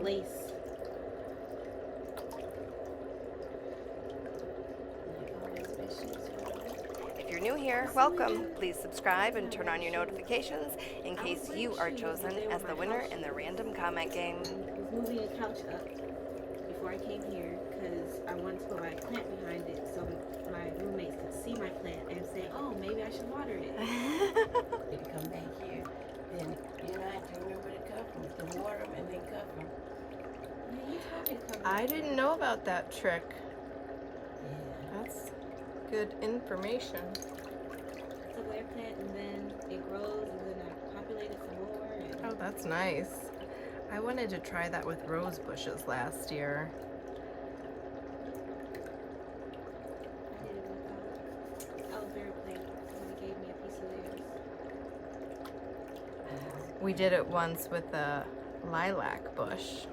lace. If you're new here, welcome. Please subscribe and turn on your notifications in case you are chosen as the winner in the random comment game. I was moving a couch up before I came here because I wanted to put my plant behind it so my roommates could see my plant and say, oh, maybe I should water it. If you come back here, then you don't have to remember to cover them, to water them and then cover them. Yeah, you told me to cover I it. didn't know about that trick. Yeah. That's good information. It's a weird plant and then it grows and then I populate it some more. And Oh, that's nice. I wanted to try that with rose bushes last year. I did it with aloe vera plant. Somebody gave me a piece of theirs. We did it once with a lilac bush.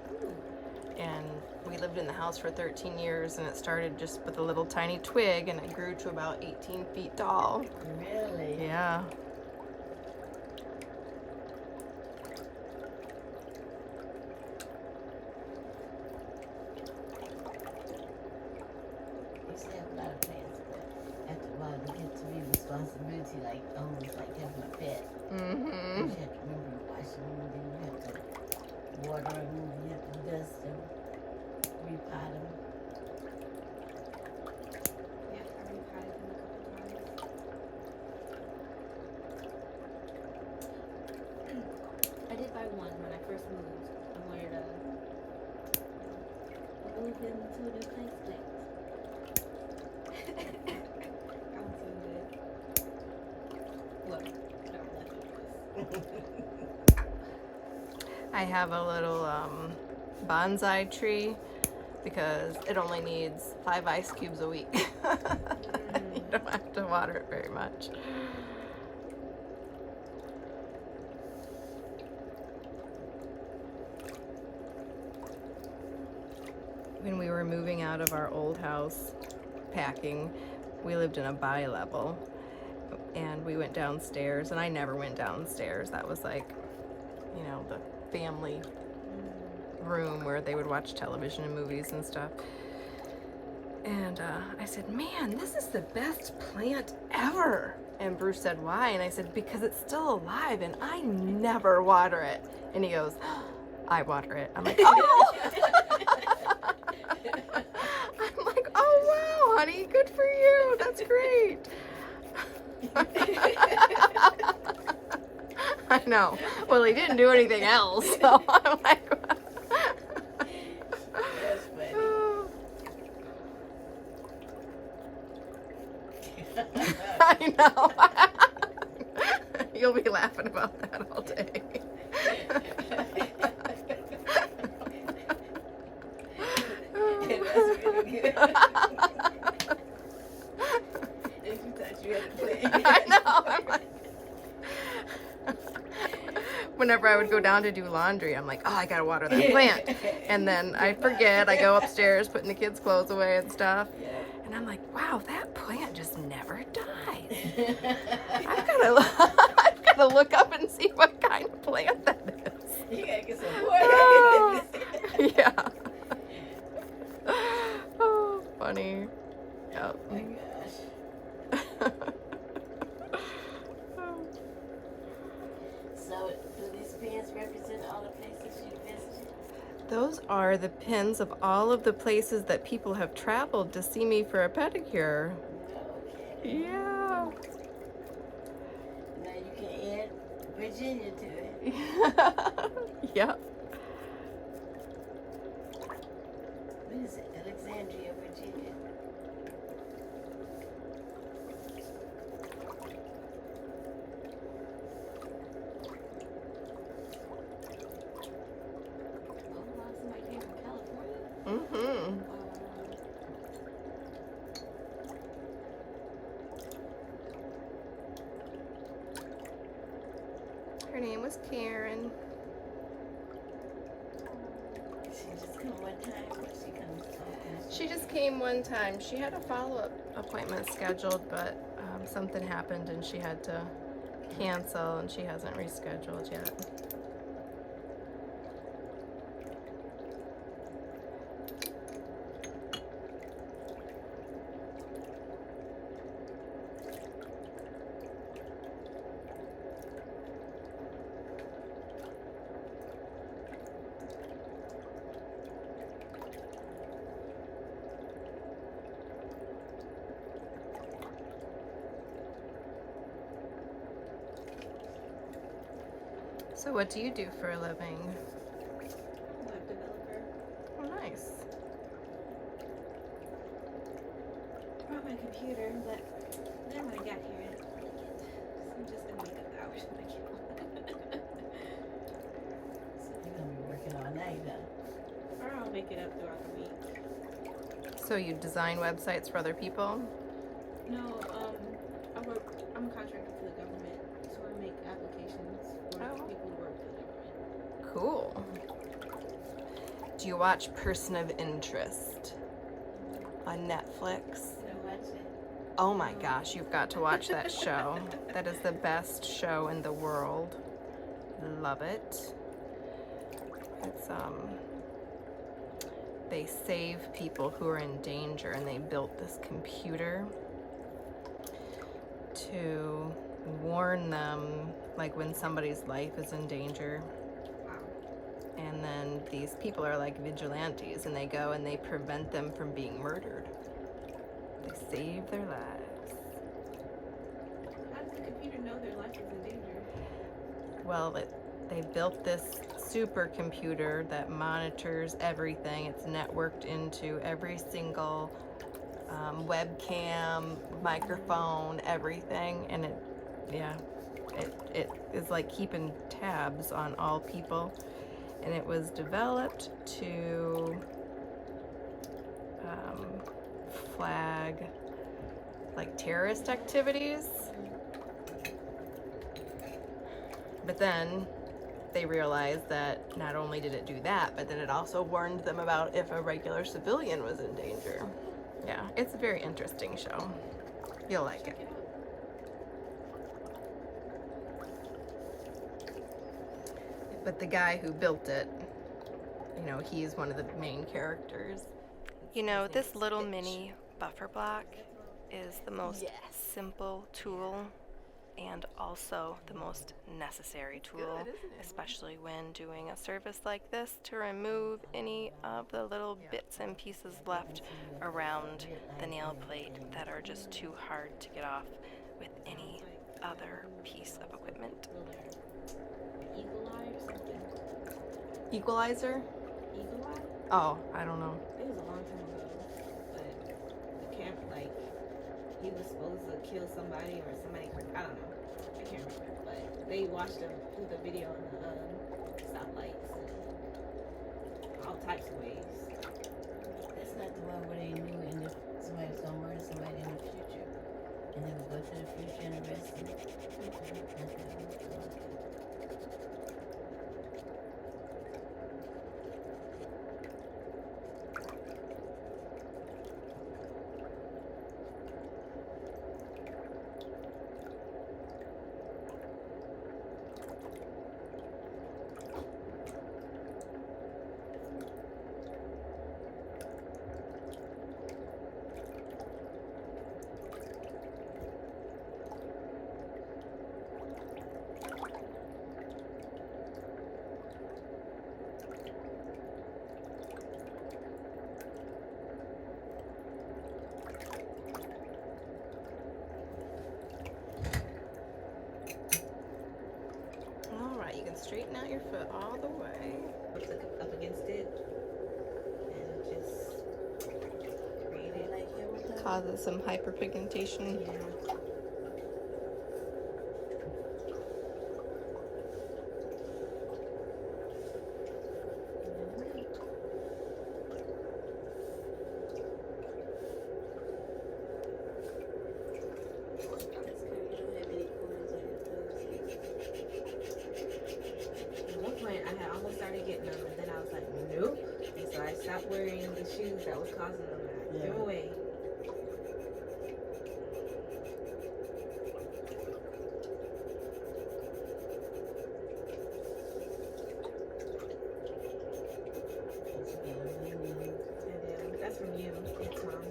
And we lived in the house for 13 years, and it started just with a little tiny twig, and it grew to about 18 feet tall. Really? Yeah. We used to have a lot of plants, but after a while they get to be responsibility, like almost like having a pet. Mm-hmm. You have to remember to wash them, and then you have to water them, you have to dust them, repot them. Yeah, I repotted them a couple times. I did buy one when I first moved. I wanted to move into a new place. That one's so good. Well, no, nothing else. I have a little bonsai tree because it only needs 5 ice cubes a week. You don't have to water it very much. When we were moving out of our old house, packing, we lived in a bi-level, and we went downstairs, and I never went downstairs. That was like, you know, the family room where they would watch television and movies and stuff. And I said, man, this is the best plant ever. And Bruce said, why? And I said, because it's still alive and I never water it. And he goes, I water it. I'm like, oh! I'm like, oh, wow, honey, good for you. That's great. I know. Well, he didn't do anything else, so I'm like, That's funny. I know. You'll be laughing about that all day. That's really good. If you thought you had to play. I know. I'm like, whenever I would go down to do laundry, I'm like, oh, I gotta water that plant. And then I forget. I go upstairs putting the kids' clothes away and stuff. Yeah. And I'm like, wow, that plant just never dies. Yeah. I've gotta look up and see what kind of plant that is. You gotta get some Oh, water. yeah. Oh, funny. Yep. Oh my gosh. So, do these pins represent all the places you visited? Those are the pins of all of the places that people have traveled to see me for a pedicure. Okay. Yeah. Now you can add Virginia to it. Yep. What is it? Alexandria, Virginia. Oh, wow, somebody came from California? Mm-hmm. Her name was Karen. She just come one time, or she comes sometimes. She just came one time. She had a follow-up appointment scheduled, but something happened and she had to cancel, and she hasn't rescheduled yet. So what do you do for a living? Web developer. Oh, nice. Brought my computer, but then when I got here, I didn't like it. So I'm just gonna make up the hours when I get home. You're gonna be working all night, huh? Or I'll make it up throughout the week. So you design websites for other people? No, I'm a contractor for the government, so I make applications for Oh. people who work for the government. Cool. Do you watch Person of Interest on Netflix? Did I watch it? Oh my gosh, you've got to watch that show. That is the best show in the world. Love it. It's they save people who are in danger, and they built this computer to warn them like when somebody's life is in danger. Wow. And then these people are like vigilantes, and they go and they prevent them from being murdered. They save their lives. How does the computer know their life is in danger? Well, they built this supercomputer that monitors everything. It's networked into every single webcam, microphone, everything, and it is like keeping tabs on all people. And it was developed to flag like terrorist activities. But then they realized that not only did it do that, but then it also warned them about if a regular civilian was in danger. Yeah, it's a very interesting show. You'll like Check it. it out. But the guy who built it, you know, he's one of the main characters. You know, this little mini buffer block is the most simple tool and also the most necessary tool, especially when doing a service like this, to remove any of the little bits and pieces left around the nail plate that are just too hard to get off with any other piece of equipment. Eagle eye or something. Equalizer? Eagle eye? Oh, I don't know. It was a long time ago, but the camp, like, he was supposed to kill somebody or somebody, I don't know, I can't remember, but they watched him do the video on the stoplights and all types of ways. That's not the one where they knew somebody was gonna murder somebody in the future, and they would go to the future and arrest them. That's not it. All right, you can straighten out your foot all the way. Look up against it and just created like Causes some hyperpigmentation. yeah. At one point, I had almost started getting them, and then I was like, nope. And so I stopped wearing the shoes that was causing them. I threw them away. And that's from you, it's Mom.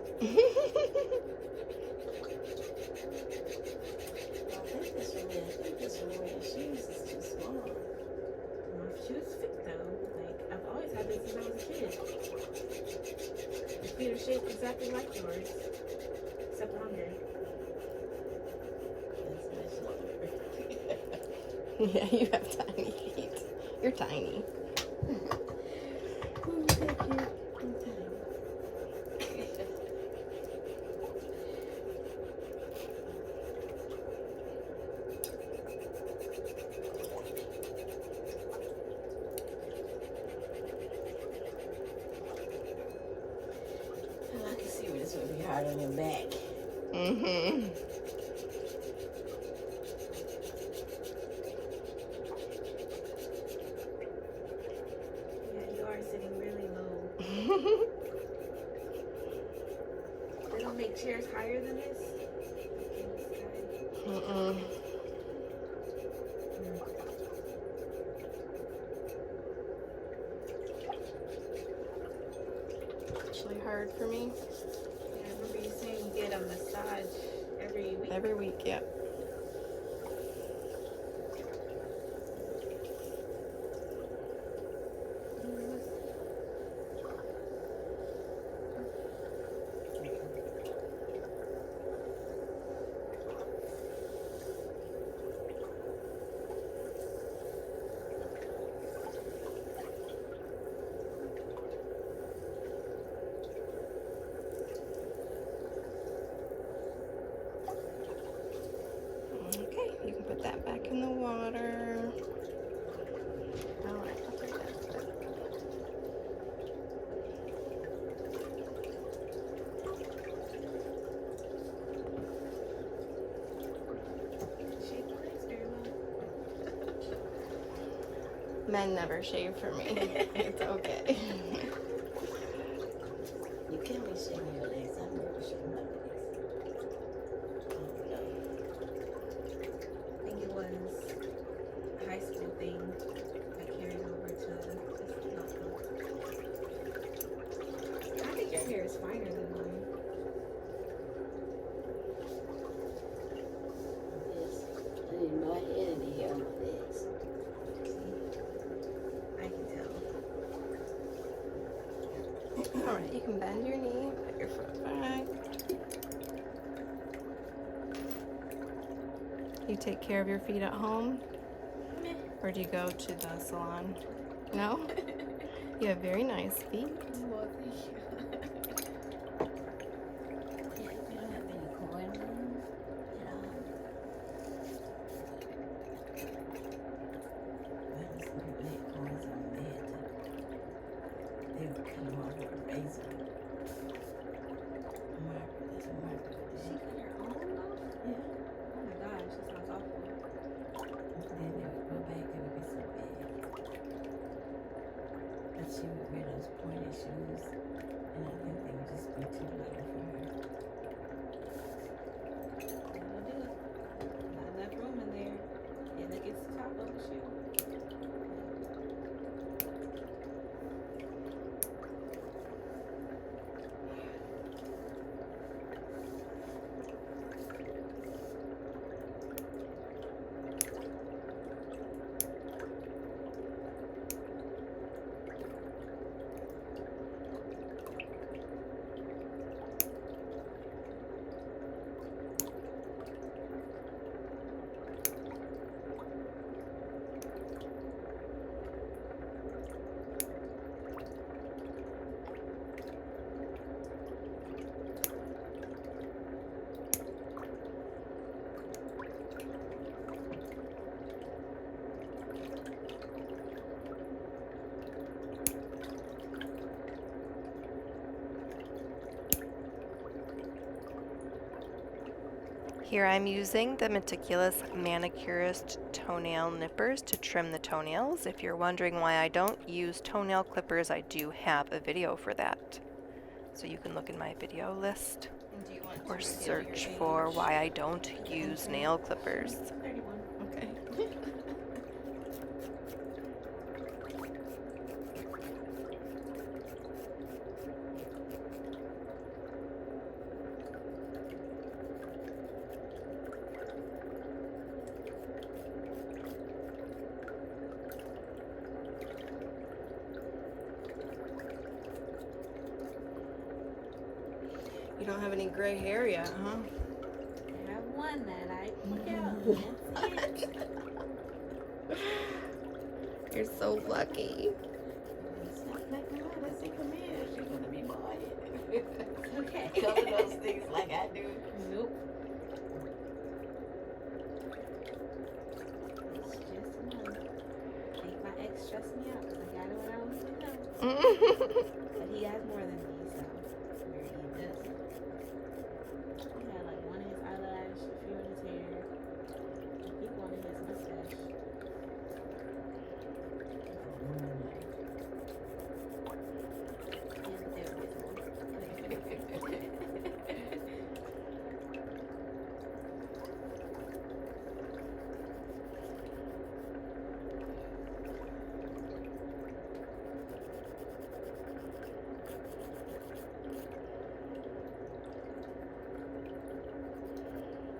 I think this Lori shoes is too small. My shoes fit though. Like, I've always had this since I was a kid. The feet are shaped exactly like yours, except longer. That's my shoulder. Yeah, you have tiny feet. You're tiny. Oh, thank you. I'm tiny. I can see where this would be hard on your back. Mm-hmm. Yeah, you are sitting really low. They don't make chairs higher than this. Mm-mm. Actually hard for me. Yeah, I remember you saying you get a massage every week. Every week, yeah. Okay, you can put that back in the water. All right, I'll take that. Shave your legs very well. Men never shave for me. It's okay. You can't be shaving your legs. I'm never shaving my legs. I think it was a high school thing that carried over to just I think your hair is finer than mine. Yes. I didn't know I had any hair on my legs. I can tell. All right, you can bend your knee, put your foot back. You take care of your feet at home? Or do you go to the salon? No? You have very nice feet. Well, thank you. Yeah, you don't have any corn at all. Well, there's some people had corns on their head. They would cut them off with a razor. Margaret, that's a Margaret. She cut her own off? Yeah. Oh my gosh, that sounds awful. Then they would go back, they would be so bad. But she would wear those pointed shoes, and I think they would just be too little for her. That'll do it. Not enough room in there. And look, it's the top of the shoe. Here I'm using the Meticulous Manicurist toenail nippers to trim the toenails. If you're wondering why I don't use toenail clippers, I do have a video for that. So you can look in my video list or search for why I don't use nail clippers. 31. Okay. You don't have any gray hair yet, huh? I have one that I took out. That's it. You're so lucky. Stop like my mother. Say, come here. She's gonna be bored. Okay. Some of those things like I do. Nope. It's just one. Make my ex stress me out because I got it when I was with him. But he has more than me, so where he does. He had like one in his eyelash, a few in his hair. He wanted his mustache. Yeah, but they were visible.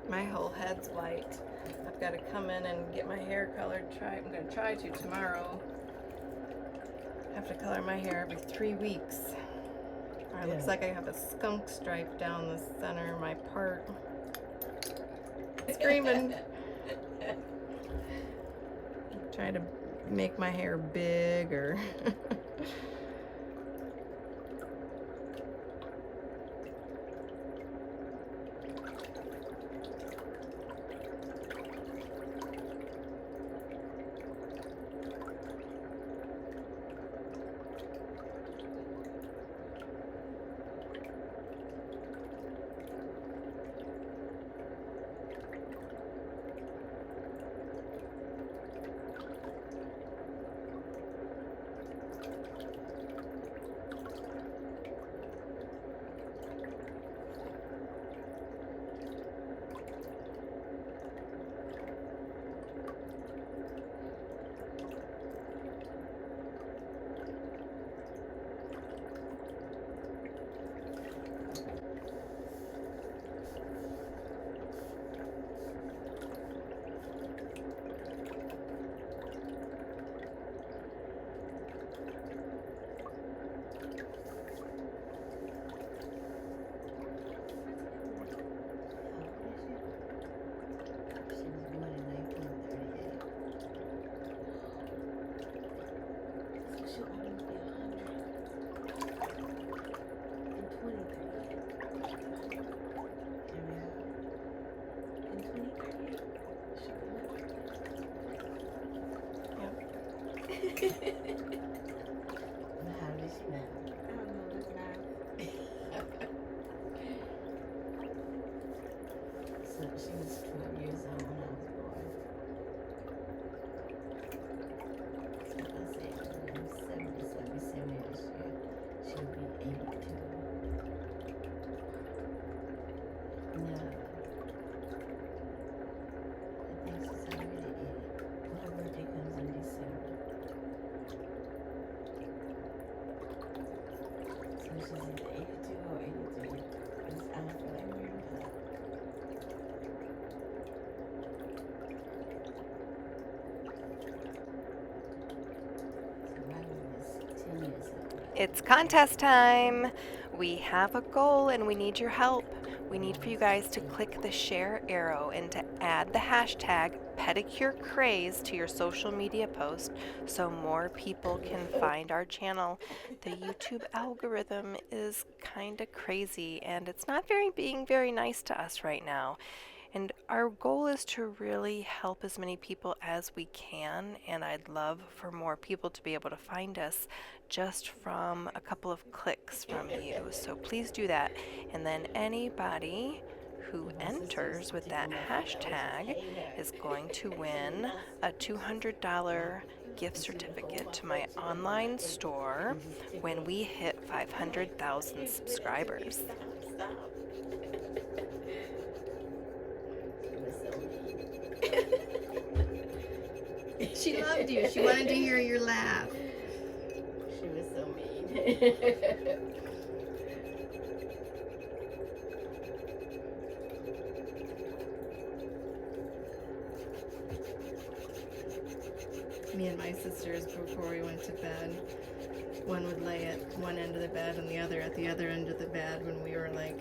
My whole head's white. I've got to come in and get my hair colored. I'm going to try to tomorrow. I have to color my hair every 3 weeks. It looks like I have a skunk stripe down the center of my part. Screaming. Trying to make my hair big or... She'll almost be 100. How does she know? I don't know, that's math. So she was 12 years old when I was born. So if I say I'm 77 this year, she'll be 82. No. I think she's already 80. Her birthday comes in December. So she's either 82 or 83. Because I don't feel like wearing her. So my mom is 10 years old. It's contest time. We have a goal and we need your help. We need for you guys to click the share arrow and to add the hashtag pedicure craze to your social media post so more people can find our channel. The YouTube algorithm is kind of crazy and it's not being very nice to us right now. And our goal is to really help as many people as we can, and I'd love for more people to be able to find us just from a couple of clicks from you. So please do that. And then anybody who enters with that hashtag is going to win a $200 gift certificate to my online store when we hit 500,000 subscribers. Stop. She loved you. She wanted to hear your laugh. She was so mean. Me and my sisters, before we went to bed, one would lay at one end of the bed and the other at the other end of the bed when we were like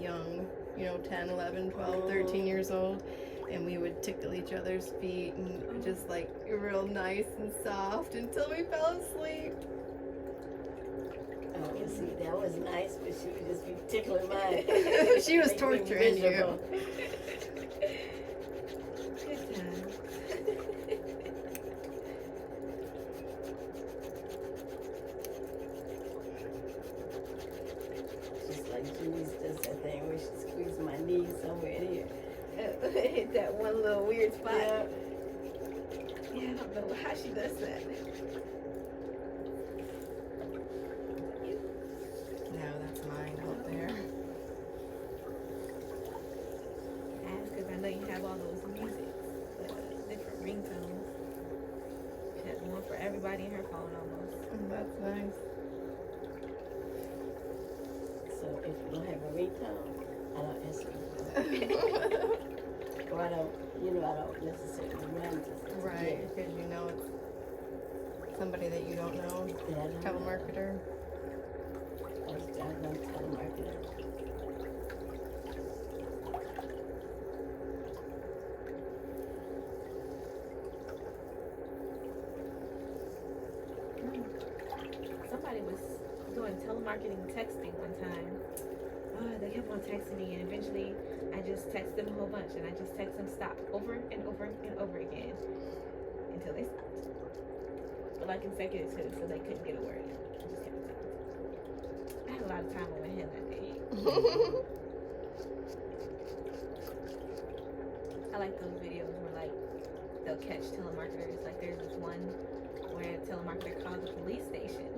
young, 10, 11, 12, 13 years old. and we would tickle each other's feet and just like real nice and soft until we fell asleep. Oh, see, that was nice, but she would just be tickling mine. She was Make me torturing you. miserable. Good times. Just like Julie's does that thing where she squeezes my knees somewhere in here. Hit that one little weird spot. Yeah. Yeah, I don't know how she does that. No, that's mine out there. Ask because I know you have all those music, different ringtones. She has one for everybody in her phone almost. That's nice. So if you don't have a ringtone, I don't answer the phone. Or I don't necessarily run to stuff. Right, because you know it's somebody that you don't know. Yeah, I don't know. Telemarketer. I don't telemarketer. Somebody was doing telemarketing texting one time. Oh, they kept on texting me, and eventually I just texted them a whole bunch, and I just text them stop over and over and over again until they stopped. But like consecutive too, so they couldn't get a word in. I just kept telling them. I had a lot of time on my hand that day. I like those videos where like they'll catch telemarketers. Like there's this one where a telemarketer called the police station.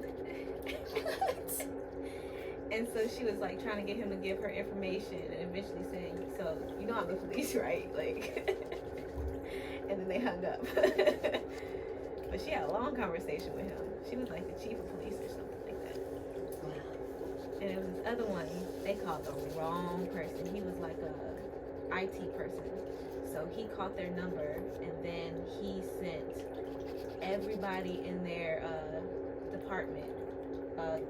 And so she was like trying to get him to give her information and eventually saying, so you know I'm the police, right? Like and then they hung up. But she had a long conversation with him. She was like the chief of police or something like that. And it was this other one, they called the wrong person. He was like a IT person. So he caught their number and then he sent everybody in their department like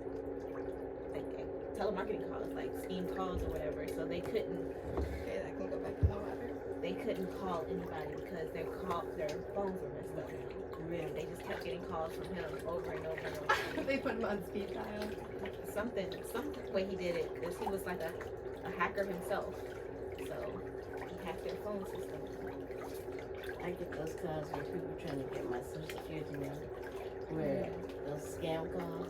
telemarketing calls, like scheme calls or whatever. So they couldn't. Okay, that can go back in the water. They couldn't call anybody because their phones were messed up. Really, they just kept getting calls from him over and over and over. They put him on speed dial. Some way he did it is he was like a hacker himself. So he hacked their phone system. I get those calls where people trying to get my social security number, where those scam calls,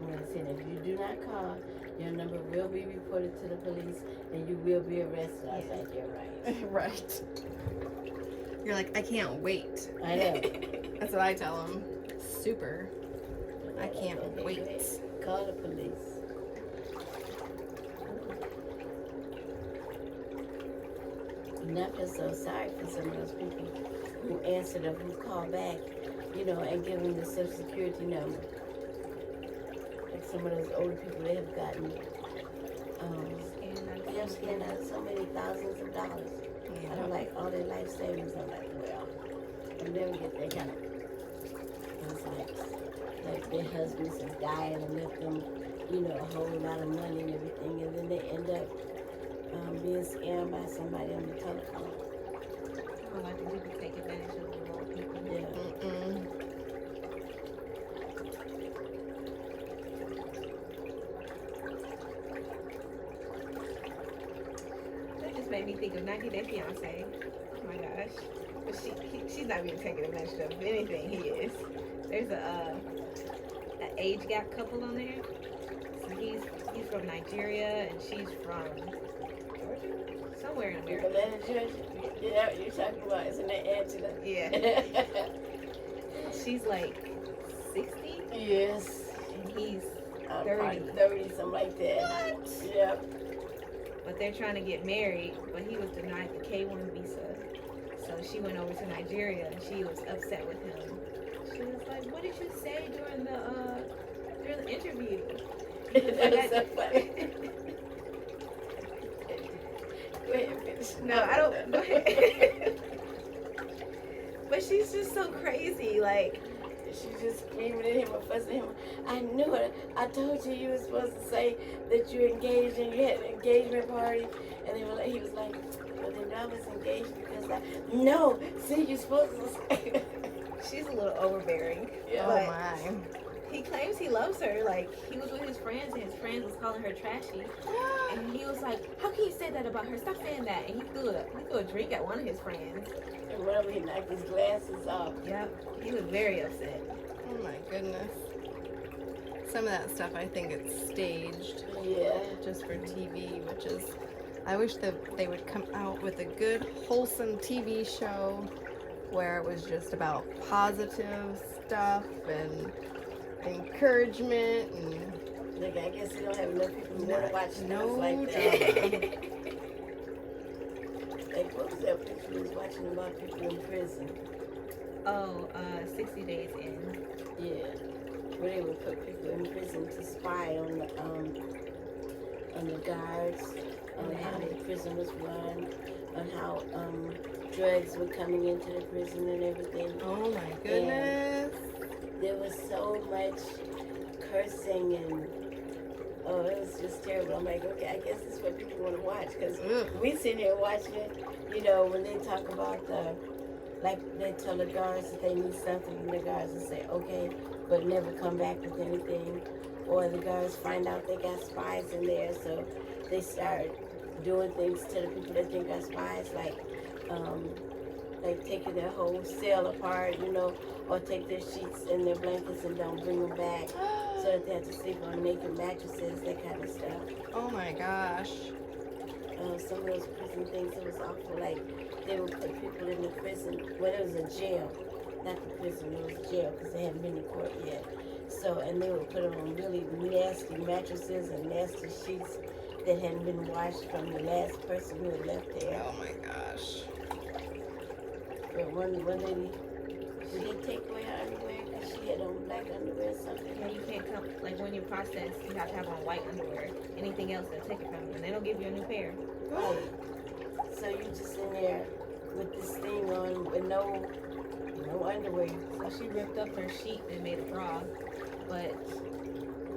where they say if you do not call, your number will be reported to the police and you will be arrested. I was like, you're right. Right. You're like, I can't wait. I know. That's what I tell them. Super. I can't wait. Call the police. And I feel so sorry for some of those people who answered or who call back, and give them the social security number. Like some of those older people, they have gotten, they have scanned out so many thousands of dollars. Yeah. I don't like all their life savings. I'm like, well, I'll never get that kind of. It's like their husbands have died and left them, a whole lot of money and everything, and then they end up being scammed by somebody on the telephone. Oh, like the people take advantage of the old people. Yeah. That just made me think of 90 Day Fiance. Oh my gosh. But she's not being taken advantage of. If anything, he is. There's an age gap couple on there. So he's from Nigeria and she's from Georgia? Somewhere in America. Atlanta, Georgia? Yeah, you're talking about, isn't that Angela? Yeah. She's like 60 Yes. and he's 30, 30. something like that. What? Yeah. But they're trying to get married, but he was denied the K-1 visa. So she went over to Nigeria and she was upset with him. She was like, what did you say during the interview? That's so funny. Go ahead, finish. No, I don't. Go ahead. But she's just so crazy. Like, She's just screaming at him or fussing at him. I knew it. I told you you were supposed to say that you engaged and you had an engagement party. And he was like, well, then I was engaged because like, no, see, you're supposed to say. She's a little overbearing. Yeah. Oh But my. he claims he loves her. Like, he was with his friends, and his friends was calling her trashy. And he was like, how can you say that about her? Stop saying that. And he threw a drink at one of his friends. And one of them, he knocked his glasses off. Yep. He was very upset. Oh my goodness. Some of that stuff I think it's staged Yeah. just for TV, which is, I wish that they would come out with a good, wholesome TV show where it was just about positive stuff and encouragement and Like, I guess they don't have enough people who want to watch things no like drama. that. Like, what was that picture we was watching about people in prison? Oh, 60 Days In. Yeah. Where they would put people in prison to spy on the guards, on how the prison was run, on how drugs were coming into the prison and everything. Oh my goodness. There was so much cursing and it was just terrible. I'm like, okay, I guess this is what people want to watch because we sit here watching it. You know, when they talk about like they tell the guards that they need something, and the guards will say okay, but never come back with anything. Or the guards find out they got spies in there, so they start doing things to the people that think are spies, like taking their whole cell apart, you know, or take their sheets and their blankets and don't bring them back, so that they have to sleep on naked mattresses, that kind of stuff. Oh my gosh. Some of those prison things, it was awful. Like, they would put people in the prison, well, it was a jail, not the prison, it was jail, because they hadn't been to court yet. So, and they would put them on really nasty mattresses and nasty sheets that hadn't been washed from the last person who had left there. Oh my gosh. But one lady, did he take away her underwear because she had on black underwear or something? Yeah, you can't come, like when you process, you have to have on white underwear. Anything else, they'll take it from you, and they don't give you a new pair. Right. So you just in there with this thing on with no underwear. So she ripped up her sheet and made a bra, but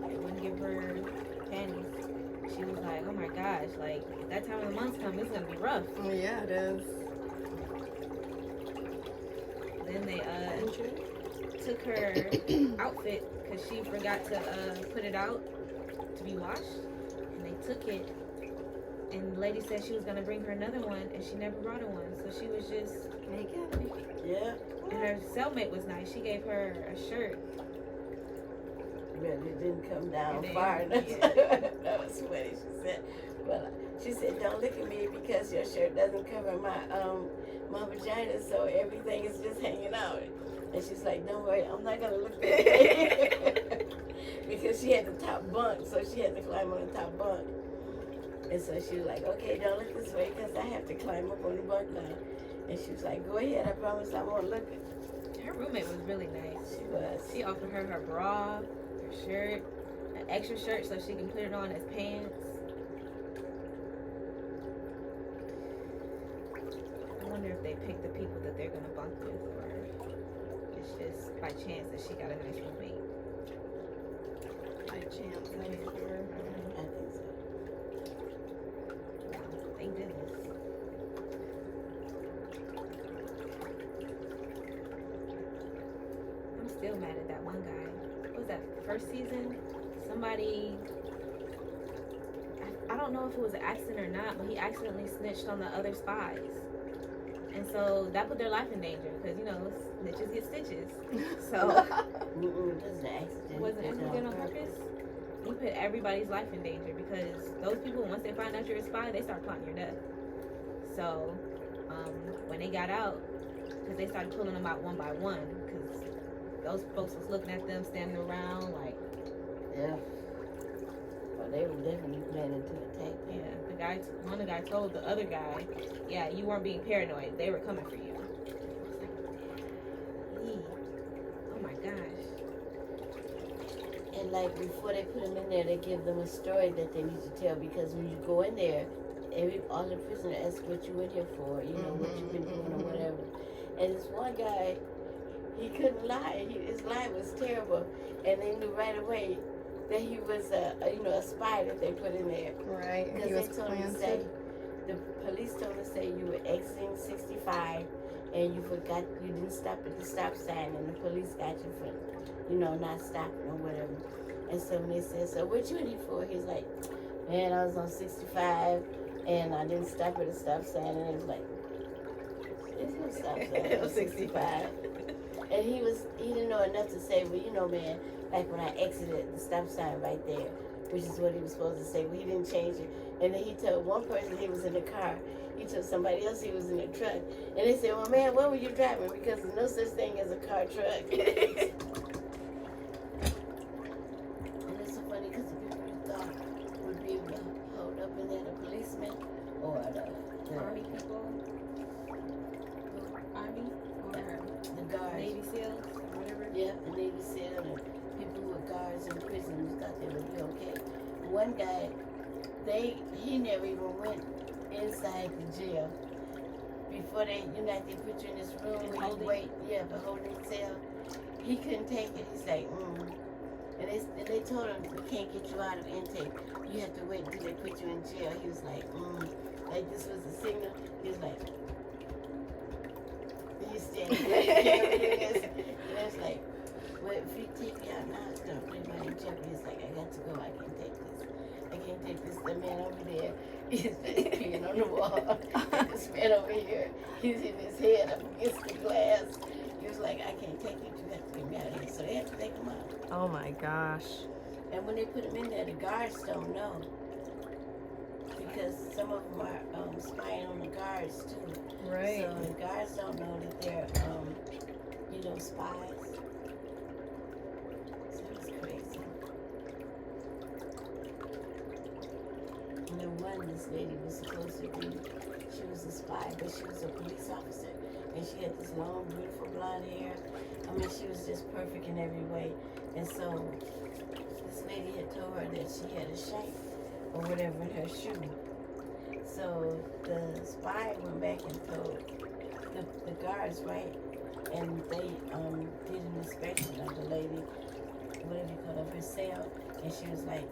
they wouldn't give her panties. She was like, oh my gosh, like, if that time of the month comes, it's gonna be rough. Oh yeah, it is. Then they took her outfit because she forgot to put it out to be washed, and they took it, and the lady said she was gonna bring her another one, and she never brought her one, so she was just naked. Yeah. And her cellmate was nice. She gave her a shirt. But it didn't come down It far didn't, enough. yeah. That was funny. She said, don't look at me because your shirt doesn't cover my vagina, so everything is just hanging out. And she's like, don't worry, I'm not gonna look that way. Because she had the top bunk, so she had to climb on the top bunk. And so she was like, okay, don't look this way because I have to climb up on the bunk now. And she was like, go ahead, I promise I won't look. Her roommate was really nice. She was. She offered her her bra, her shirt, an extra shirt so she can put it on as pants. I wonder if they pick the people that they're gonna bunk with, or it's just by chance that she got a nice roommate. By chance, I'm sure. I think so. Thank goodness. I'm still mad at that one guy. What was that, first season? Somebody, I don't know if it was an accident or not, but he accidentally snitched on the other spies. And so that put their life in danger because, you know, snitches get stitches. So, It was an accident. was it accident on purpose? He put everybody's life in danger because those people, once they find out you're a spy, they start plotting your death. So, when they got out, because they started pulling them out one by one, because those folks was looking at them standing around like, Yeah. Well, they were definitely planning to attack them. yeah, one of the guy told the other guy, yeah, you weren't being paranoid, they were coming for you. I was like, oh my gosh. And like before they put them in there, they give them a story that they need to tell because when you go in there, all the prisoners ask what you in here for, you know, what you've been doing or whatever. And this one guy, he couldn't lie. His lie was terrible, and they knew right away that he was a spy that they put in there. Right. Because He was they told him to say, planted. the police told us that you were exiting 65 and you forgot, you didn't stop at the stop sign, and the police got you for, not stopping or whatever. And so when they said, so what you in here for? He's like, man, I was on 65 and I didn't stop at the stop sign. And it was like, there's no stop sign. It was 65. And he didn't know enough to say, well, man, like when I exited the stop sign right there, which is what he was supposed to say, but he didn't change it. And then he told one person he was in the car. He told somebody else he was in a truck. And they said, well, man, what were you driving? Because there's no such thing as a car truck. And it's so funny because the people you thought would be able to hold up in there, the policemen or the Army people, Army or the guards. Navy SEALs or whatever. Yeah, the Navy SEAL and people who were guards in prison, you thought they would be okay. One guy, he never even went inside the jail. Before they put you in this room and you wait, for holding cell. He couldn't take it. He's like, And they told him, we can't get you out of intake. You have to wait until they put you in jail. He was like, like this was a signal. He was like, he's standing there. And it's like, well, if you take me out now, it's going to put everybody in jeopardy. He's like, I got to go. I can't take this. I can't take this. The man over there, he's just peeing on the wall. This man over here, he's hitting his head up against the glass. He was like, I can't take it. You have to get me out of here. So they have to take him out. Oh my gosh. And when they put him in there, the guards don't know. Because some of them are spying on the guards too. Right. So the guards don't know that they're, spies. So it's crazy. And then this lady was supposed to be, she was a spy, but she was a police officer. And she had this long, beautiful blonde hair. I mean, she was just perfect in every way. And so this lady had told her that she had a shank or whatever in her shoe. So the spy went back and told the guards, right? And they did an inspection of the lady, whatever you call it, her cell. And she was like,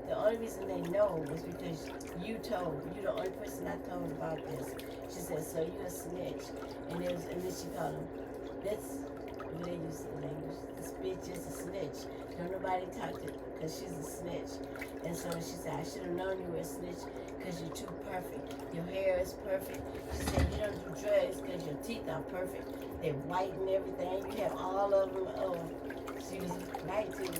the only reason they know was because you're the only person I told about this. She said, so you're a snitch. And then she called him, that's what they use the language. This bitch is a snitch. Don't nobody talk to her because she's a snitch. And so she said, I should have known you were a snitch because you're too perfect. Your hair is perfect. She said, you don't do drugs because your teeth are perfect. They're white and everything. You have all of them. She was right too.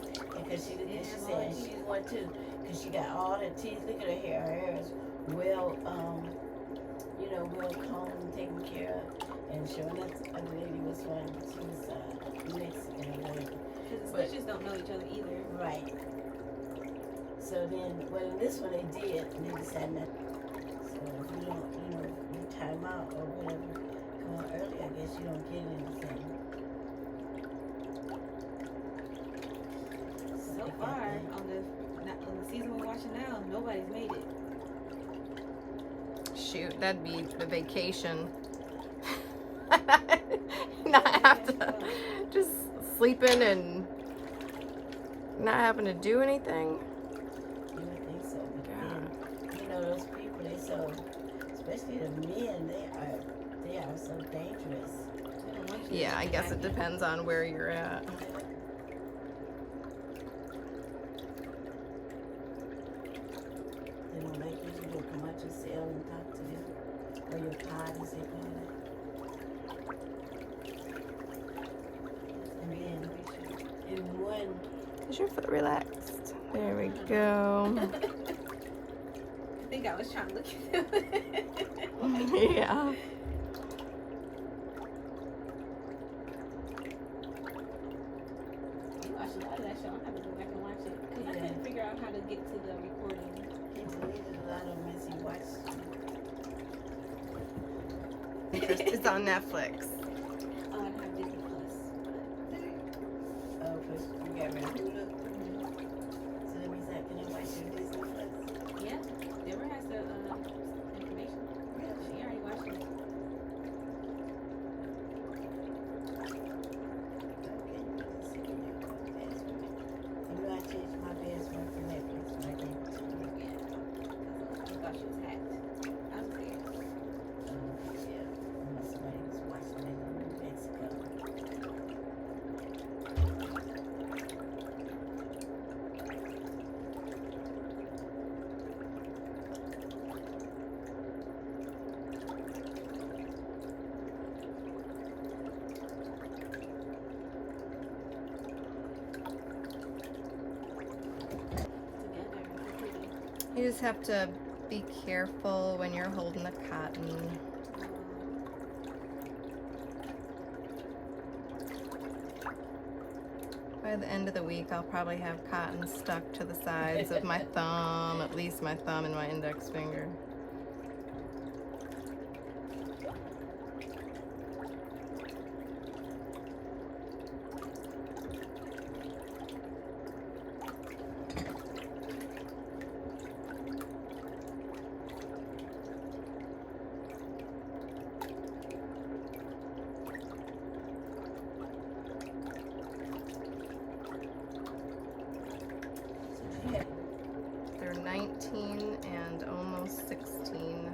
Because she said, and she's one too. Because she got all her teeth. Look at her hair. Her hair is well combed and taken care of. And sure enough, the other lady was one. She was Mexican. Because the snitches don't know each other either. Right. So then, well, in this one they did, and they decided not. So if you don't, you time out or whatever, come on early, I guess you don't get anything. So far, on the season we're watching now, nobody's made it. Shoot, that'd be the vacation. Not have to just sleeping and not having to do anything. You would think so, but then, those people, especially the men, they are so dangerous. Yeah, I guess it depends on where you're at. They don't like you to come out your cell and talk to them, or your pod, as they call it. And then, in one, Is your foot relaxed? There we go. I think I was trying to look at them. Yeah. You watched a lot of that show. I'm having to go back and watch it. Because I couldn't figure out how to get to the recording. he deleted a lot of them as he watched. It's on Netflix. Oh, I don't have Disney Plus. Oh, because you got rid of Hulu. So that means I can watch your Disney Plus. Yeah, Deborah has the information. Yeah, she already watched it. Okay, let's see. Password. You know I changed my password for Netflix when I gave it to you. Yeah. I thought she was hacked. You just have to be careful when you're holding the cotton. By the end of the week, I'll probably have cotton stuck to the sides of my thumb, at least my thumb and my index finger. They're 19 and almost 16.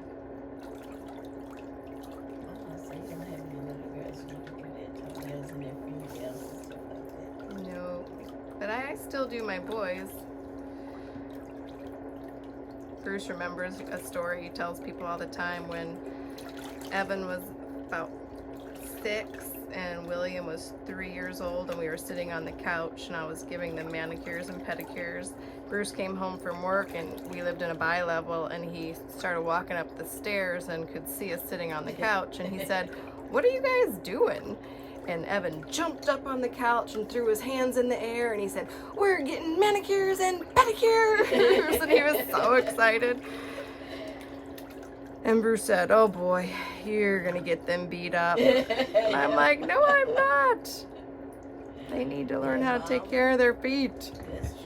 So you don't have any little girls who can do their toenails and their fingernails and stuff like that. No, but I still do my boys. Bruce remembers a story he tells people all the time when Evan was about 6 and William was 3 years old, and we were sitting on the couch and I was giving them manicures and pedicures. Bruce came home from work and we lived in a bi-level, and he started walking up the stairs and could see us sitting on the couch, and he said, "What are you guys doing?" And Evan jumped up on the couch and threw his hands in the air and he said, "We're getting manicures and pedicures." And he was so excited. And Bruce said, "Oh boy, you're gonna get them beat up." And I'm like, "No, I'm not. They need to learn how to take care of their feet." That's true.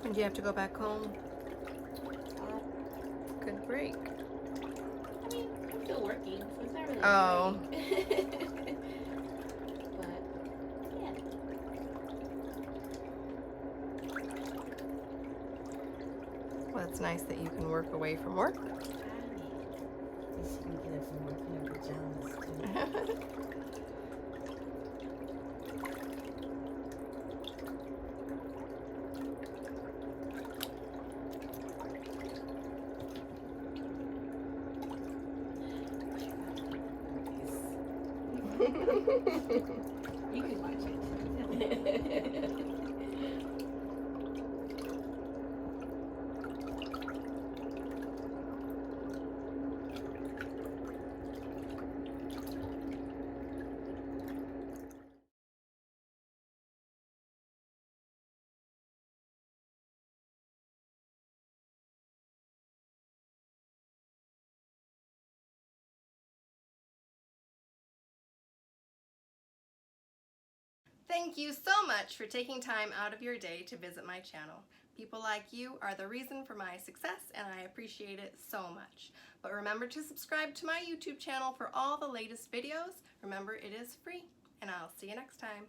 And do you have to go back home? Good break. I mean, I'm still working, so it's not really Oh. a break. But, yeah. Well, it's nice that you can work away from work. At least you can get up and work in your pajamas too. You can watch it. Thank you so much for taking time out of your day to visit my channel. People like you are the reason for my success, and I appreciate it so much. But remember to subscribe to my YouTube channel for all the latest videos. Remember, it is free, and I'll see you next time.